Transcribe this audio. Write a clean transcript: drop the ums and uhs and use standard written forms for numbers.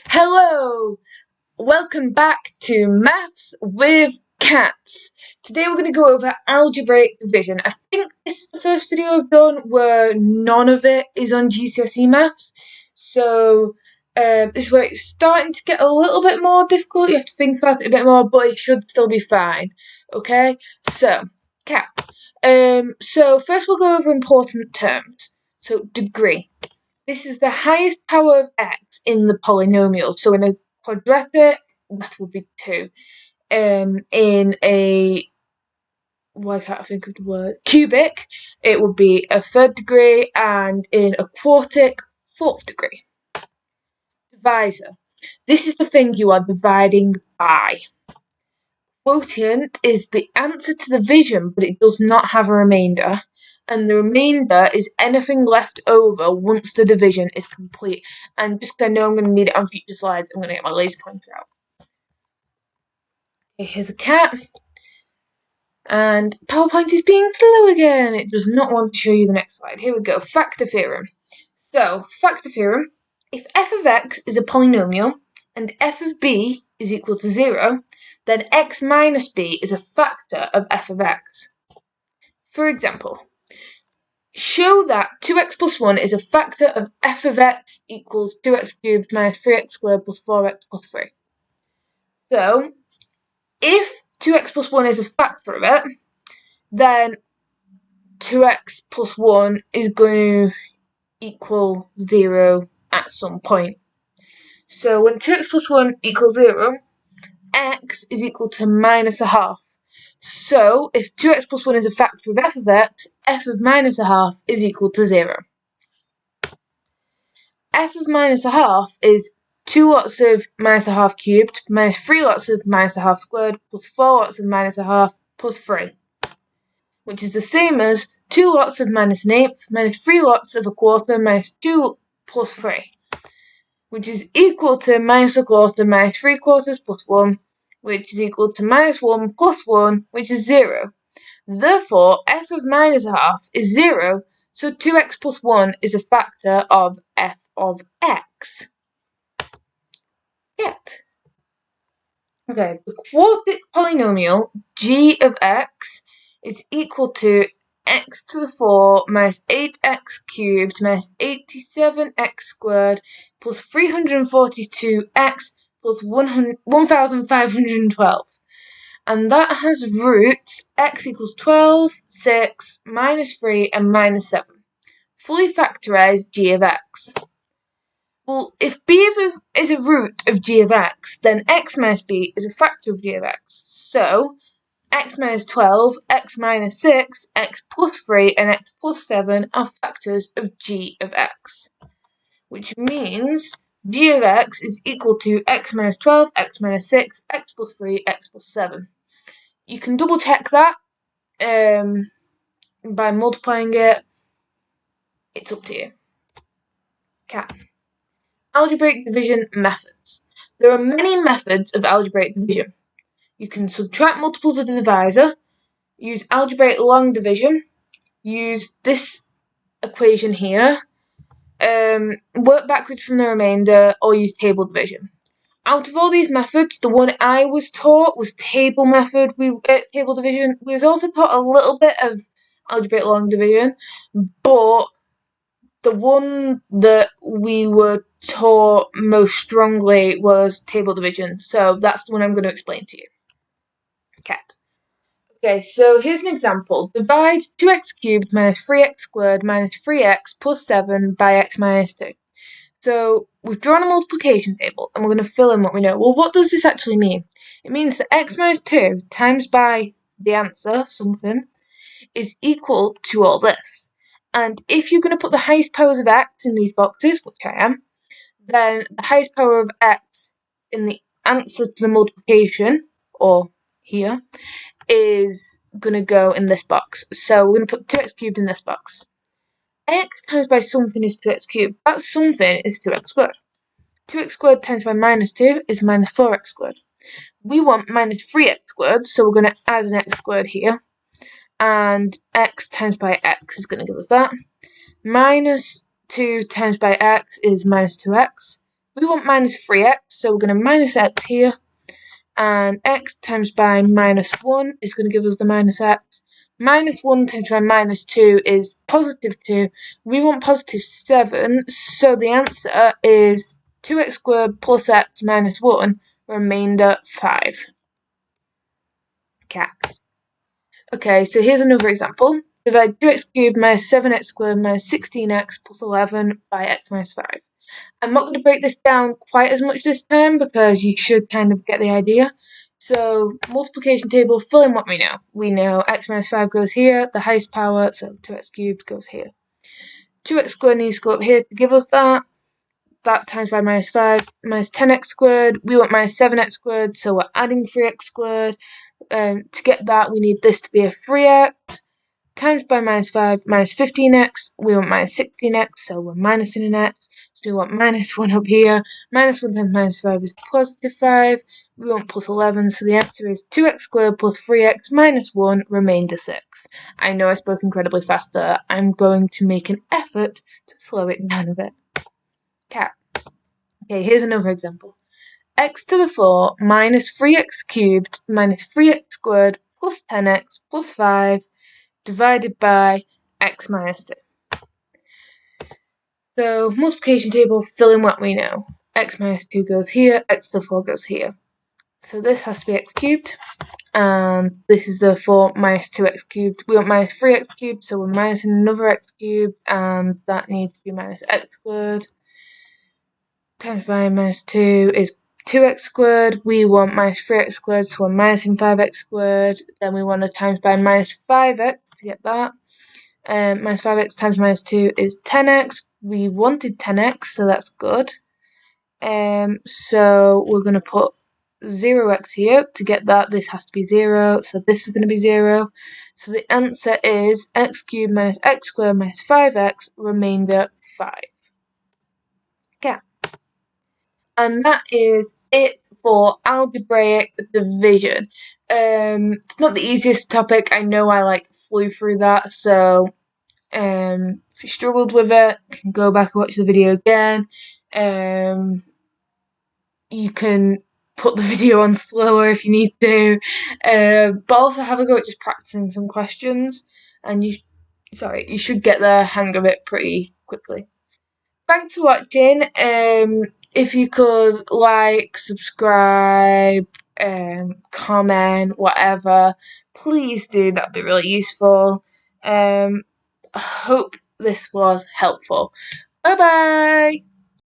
Hello! Welcome back to Maths with Cats. Today we're going to go over algebraic division. I think this is the first video I've done where none of it is on GCSE Maths. So this is where it's starting to get a little bit more difficult. You have to think about it a bit more, but it should still be fine. Okay? So, Cat. So first we'll go over important terms. So, degree. This is the highest power of x in the polynomial. So in a quadratic, that would be 2. In a, why can't I think of the word? Cubic, it would be a third degree, and in a quartic, fourth degree. Divisor. This is the thing you are dividing by. Quotient is the answer to division, but it does not have a remainder. And the remainder is anything left over once the division is complete. And just because I know I'm going to need it on future slides, I'm going to get my laser pointer out. Okay, here's a cat. And PowerPoint is being slow again. It does not want to show you the next slide. Here we go. Factor theorem. So, factor theorem. If f of x is a polynomial and f of b is equal to 0, then x minus b is a factor of f of x. For example, show that 2x plus 1 is a factor of f of x equals 2x cubed minus 3x squared plus 4x plus 3. So, if 2x plus 1 is a factor of it, then 2x plus 1 is going to equal 0 at some point. So when 2x plus 1 equals 0, x is equal to minus a half. So if 2x plus 1 is a factor of f of x, f of minus a half is equal to 0. F of minus a half is 2 lots of minus a half cubed minus 3 lots of minus a half squared plus 4 lots of minus a half plus 3, which is the same as 2 lots of minus an eighth minus 3 lots of a quarter minus 2 plus 3, which is equal to minus a quarter minus 3 quarters plus 1, which is equal to minus 1 plus 1, which is 0. Therefore, f of minus a half is 0, so 2x plus 1 is a factor of f of x. Yet. Okay, the quartic polynomial g of x is equal to x to the 4 minus 8x cubed minus 87x squared plus 342x plus 1512. And that has roots x equals 12, 6, minus 3, and minus 7. Fully factorise g of x. Well, if b is a root of g of x, then x minus b is a factor of g of x. So, x minus 12, x minus 6, x plus 3, and x plus 7 are factors of g of x. Which means g of x is equal to x minus 12, x minus 6, x plus 3, x plus 7. You can double check that by multiplying it. It's up to you. Cat. Algebraic division methods. There are many methods of algebraic division. You can subtract multiples of the divisor, use algebraic long division, use this equation here, work backwards from the remainder, or use table division. Out of all these methods, the one I was taught was table division. We was also taught a little bit of algebraic long division, but the one that we were taught most strongly was table division. So that's the one I'm going to explain to you. Cat. Okay, so here's an example. Divide 2x cubed minus 3x squared minus 3x plus 7 by x minus 2. So we've drawn a multiplication table and we're going to fill in what we know. Well, what does this actually mean? It means that x minus 2 times by the answer, something, is equal to all this. And if you're going to put the highest powers of x in these boxes, which I am, then the highest power of x in the answer to the multiplication, or here, is going to go in this box. So we're going to put 2x cubed in this box. X times by something is 2x cubed. That something is 2x squared. 2x squared times by minus 2 is minus 4x squared. We want minus 3x squared, so we're going to add an x squared here. And x times by x is going to give us that. Minus 2 times by x is minus 2x. We want minus 3x, so we're going to minus x here. And x times by minus 1 is going to give us the minus x. Minus 1 times by minus 2 is positive 2. We want positive 7, so the answer is 2x squared plus x minus 1, remainder 5. Cap. Okay, so here's another example. Divide 2x cubed minus 7x squared minus 16x plus 11 by x minus 5. I'm not going to break this down quite as much this time because you should kind of get the idea. So, multiplication table, fill in what we know. We know x minus 5 goes here, the highest power, so 2x cubed goes here. 2x squared needs to go up here to give us that. That times by minus 5, minus 10x squared. We want minus 7x squared, so we're adding 3x squared. To get that, we need this to be a 3x. Times by minus 5, minus 15x. We want minus 16x, so we're minusing an x. So we want minus 1 up here. Minus 1 times minus 5 is positive 5. We want plus 11, so the answer is 2x squared plus 3x minus 1, remainder 6. I know I spoke incredibly fast there. I'm going to make an effort to slow it down a bit. Cat. Okay, here's another example. X to the 4 minus 3x cubed minus 3x squared plus 10x plus 5 divided by x minus 2. So, multiplication table, fill in what we know. X minus 2 goes here, x to the 4 goes here. So this has to be x cubed, and this is the 4 minus 2x cubed. We want minus 3x cubed, so we're minusing another x cubed, and that needs to be minus x squared. Times by minus 2 is 2x squared. We want minus 3x squared, so we're minusing 5x squared. Then we want to times by minus 5x to get that. Minus 5x times minus 2 is 10x. We wanted 10x, so that's good. So we're going to put 0x here to get that. This has to be 0, so this is going to be 0. So the answer is x cubed minus x squared minus 5x, remainder 5. Okay. And that is it for algebraic division. It's not the easiest topic. I know I flew through that, so if you struggled with it, you can go back and watch the video again. You can put the video on slower if you need to, but also have a go at just practicing some questions, and you should get the hang of it pretty quickly. Thanks for watching. If you could like, subscribe, comment, whatever, please do. That'd be really useful. I hope this was helpful. Bye bye.